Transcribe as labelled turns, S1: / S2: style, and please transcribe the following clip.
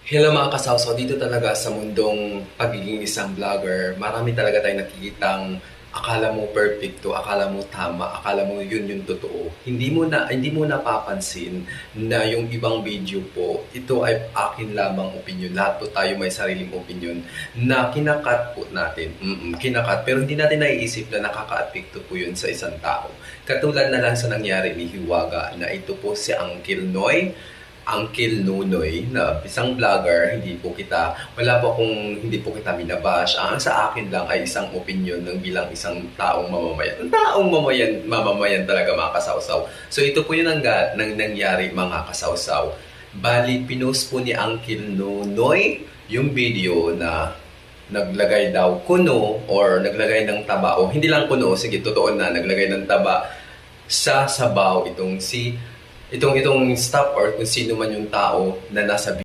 S1: Hello mga kasawsaw, dito talaga sa mundong pagiging isang vlogger, marami talaga tayong nakikitang akala mo perfecto, akala mo tama, akala mo yun yung totoo. Hindi mo napapansin na yung ibang video po, ito ay akin lamang opinion. Lahat po tayo may sariling opinion na kinakat po natin. Kinakat, pero hindi natin naiisip na nakaka-apekto po yun sa isang tao. Katulad na lang sa nangyari ni Hiwaga na ito po si Uncle Noy, Uncle Nunoy na isang vlogger, wala po akong hindi po kita binabash. Ang sa akin lang ay isang opinion ng bilang isang taong mamamayan. Mamamayan talaga mga kasawsaw. So ito po yung nangyari mga kasawsaw. Bali, pinost po ni Uncle Nunoy yung video na naglagay daw kuno or naglagay ng taba o hindi lang kuno, sige totoo na naglagay ng taba sa sabaw itong staff or kung sino man yung tao na nasa